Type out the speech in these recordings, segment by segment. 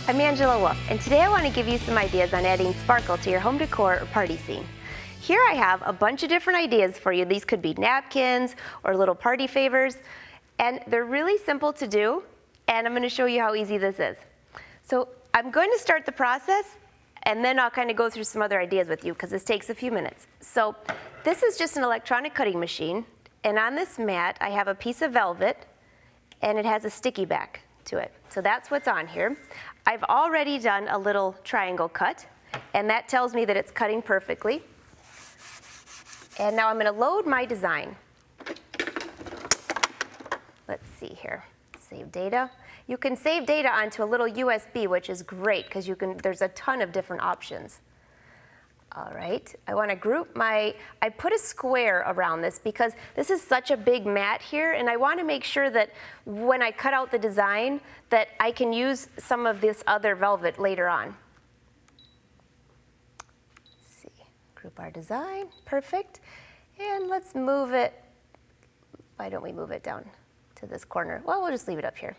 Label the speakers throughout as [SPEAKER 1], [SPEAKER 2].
[SPEAKER 1] I'm Angela Wolf, and today I want to give you some ideas on adding sparkle to your home decor or party scene. Here I have a bunch of different ideas for you. These could be napkins or little party favors, and they're really simple to do, and I'm going to show you how easy this is. So I'm going to start the process, and then I'll kind of go through some other ideas with you because this takes a few minutes. So this is just an electronic cutting machine, and on this mat I have a piece of velvet, and it has a sticky back to it. So that's what's on here. I've already done a little triangle cut, and that tells me that it's cutting perfectly. And now I'm going to load my design. Let's see here. Save data. You can save data onto a little USB, which is great because there's a ton of different options. All right, I want to group I put a square around this because this is such a big mat here, and I want to make sure that when I cut out the design that I can use some of this other velvet later on. Let's see, group our design, perfect. And let's move it, why don't we move it down to this corner? Well, we'll just leave it up here.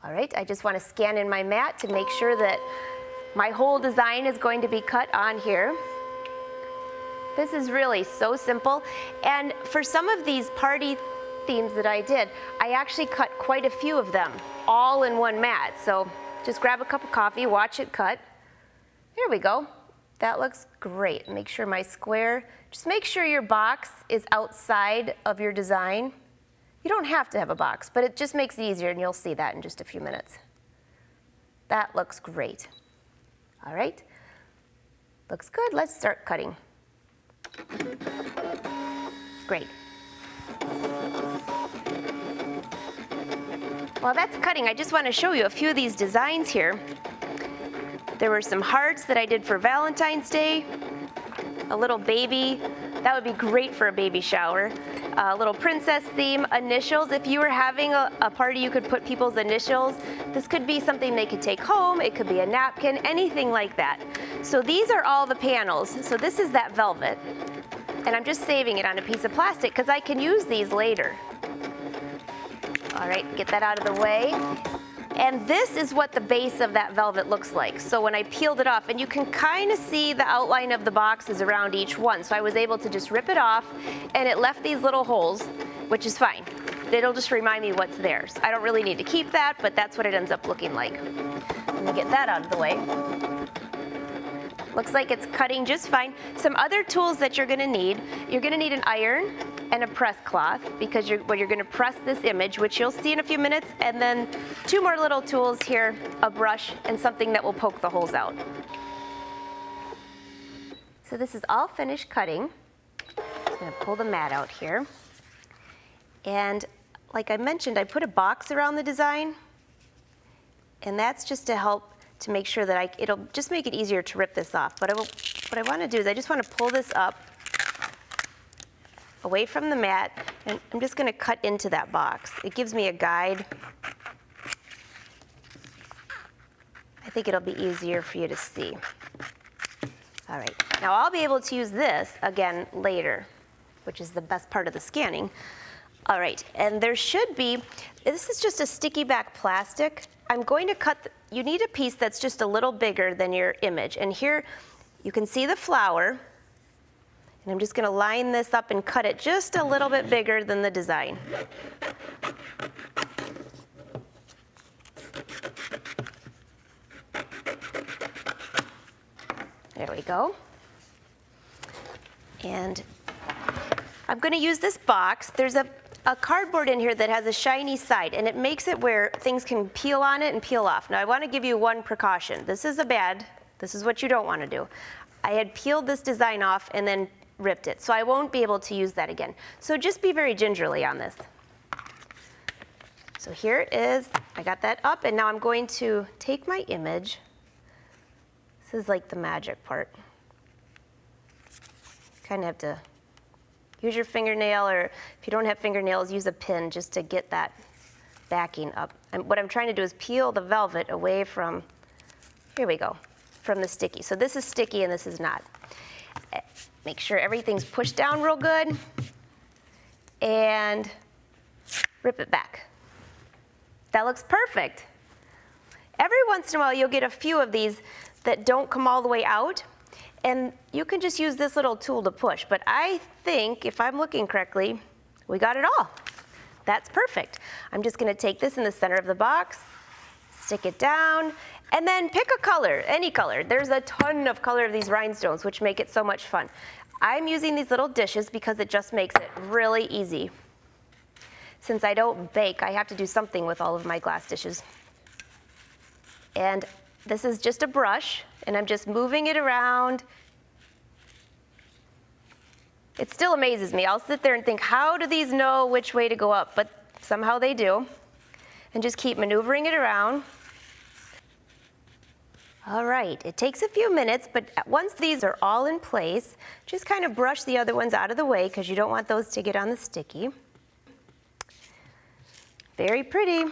[SPEAKER 1] All right, I just want to scan in my mat to make sure that my whole design is going to be cut on here. This is really so simple. And for some of these party themes that I did, I actually cut quite a few of them all in one mat. So just grab a cup of coffee, watch it cut. There we go. That looks great. Make sure my square, just make sure your box is outside of your design. You don't have to have a box, but it just makes it easier, and you'll see that in just a few minutes. That looks great. All right, looks good. Let's start cutting. Great. While that's cutting, I just want to show you a few of these designs here. There were some hearts that I did for Valentine's Day, a little baby. That would be great for a baby shower. A little princess theme, initials. If you were having a party, you could put people's initials. This could be something they could take home. It could be a napkin, anything like that. So these are all the panels. So this is that velvet. And I'm just saving it on a piece of plastic because I can use these later. All right, get that out of the way. And this is what the base of that velvet looks like. So when I peeled it off, and you can kind of see the outline of the boxes around each one. So I was able to just rip it off, and it left these little holes, which is fine. It'll just remind me what's there. So I don't really need to keep that, but that's what it ends up looking like. Let me get that out of the way. Looks like it's cutting just fine. Some other tools that you're gonna need an iron and a press cloth because you're gonna press this image, which you'll see in a few minutes, and then two more little tools here, a brush and something that will poke the holes out. So this is all finished cutting. I'm gonna pull the mat out here. And like I mentioned, I put a box around the design, and that's just to help to make sure that it'll just make it easier to rip this off. But what I want to do is I just want to pull this up away from the mat, and I'm just going to cut into that box. It gives me a guide. I think it'll be easier for you to see. All right, now I'll be able to use this again later, which is the best part of the scanning. All right, and there should be, this is just a sticky back plastic. I'm going to cut, you need a piece that's just a little bigger than your image. And here you can see the flower. And I'm just going to line this up and cut it just a little bit bigger than the design. There we go. And I'm going to use this box. There's a cardboard in here that has a shiny side, and it makes it where things can peel on it and peel off. Now I want to give you one precaution. This is what you don't want to do. I had peeled this design off and then ripped it, so I won't be able to use that again. So just be very gingerly on this. So here it is. I got that up, and now I'm going to take my image. This is like the magic part. Kind of have to use your fingernail, or if you don't have fingernails, use a pin just to get that backing up. And what I'm trying to do is peel the velvet away from, here we go, from the sticky. So this is sticky and this is not. Make sure everything's pushed down real good and rip it back. That looks perfect. Every once in a while you'll get a few of these that don't come all the way out, and you can just use this little tool to push. But I think, if I'm looking correctly, we got it all. That's perfect. I'm just gonna take this in the center of the box, stick it down, and then pick a color, any color. There's a ton of color of these rhinestones, which make it so much fun. I'm using these little dishes because it just makes it really easy. Since I don't bake, I have to do something with all of my glass dishes. And this is just a brush, and I'm just moving it around. It still amazes me. I'll sit there and think, how do these know which way to go up? But somehow they do. And just keep maneuvering it around. All right, it takes a few minutes, but once these are all in place, just kind of brush the other ones out of the way because you don't want those to get on the sticky. Very pretty.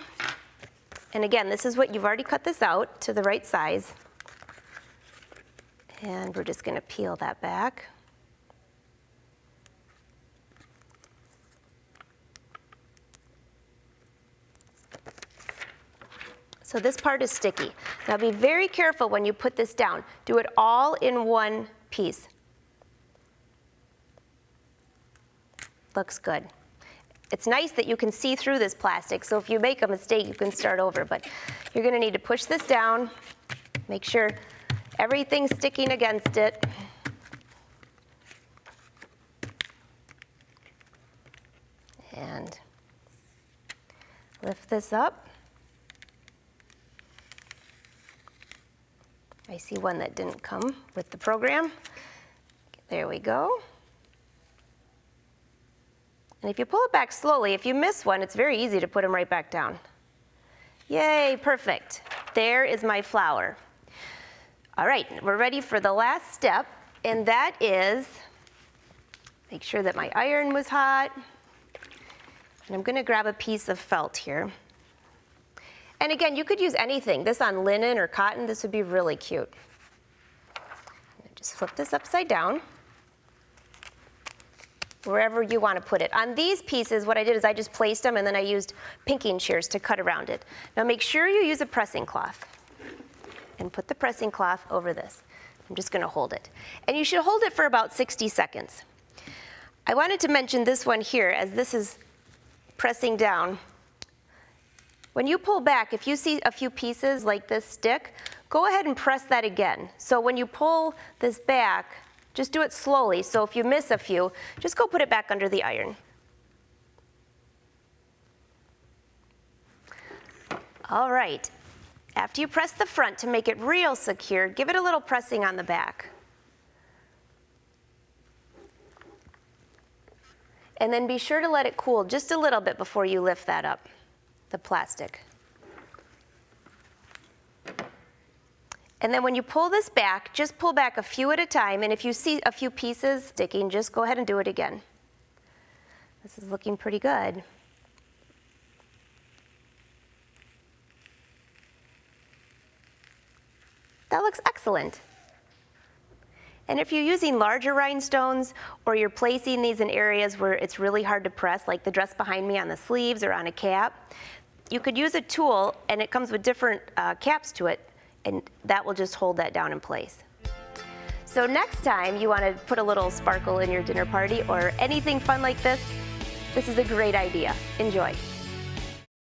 [SPEAKER 1] And again, this is what you've already cut this out to the right size. And we're just gonna peel that back. So this part is sticky. Now be very careful when you put this down. Do it all in one piece. Looks good. It's nice that you can see through this plastic, so if you make a mistake, you can start over, but you're gonna need to push this down, make sure everything's sticking against it. And lift this up. I see one that didn't come with the program. There we go. And if you pull it back slowly, if you miss one, it's very easy to put them right back down. Yay, perfect. There is my flower. All right, we're ready for the last step, and that is, make sure that my iron was hot. And I'm gonna grab a piece of felt here. And again, you could use anything. This on linen or cotton, this would be really cute. Just flip this upside down, wherever you want to put it. On these pieces, what I did is I just placed them and then I used pinking shears to cut around it. Now make sure you use a pressing cloth and put the pressing cloth over this. I'm just gonna hold it. And you should hold it for about 60 seconds. I wanted to mention this one here as this is pressing down. When you pull back, if you see a few pieces like this stick, go ahead and press that again. So when you pull this back, just do it slowly. So if you miss a few, just go put it back under the iron. All right. After you press the front to make it real secure, give it a little pressing on the back. And then be sure to let it cool just a little bit before you lift that up, the plastic. And then when you pull this back, just pull back a few at a time, and if you see a few pieces sticking, just go ahead and do it again. This is looking pretty good. That looks excellent. And if you're using larger rhinestones or you're placing these in areas where it's really hard to press, like the dress behind me on the sleeves or on a cap, you could use a tool, and it comes with different caps to it, and that will just hold that down in place. So next time you want to put a little sparkle in your dinner party or anything fun like this is a great idea. Enjoy.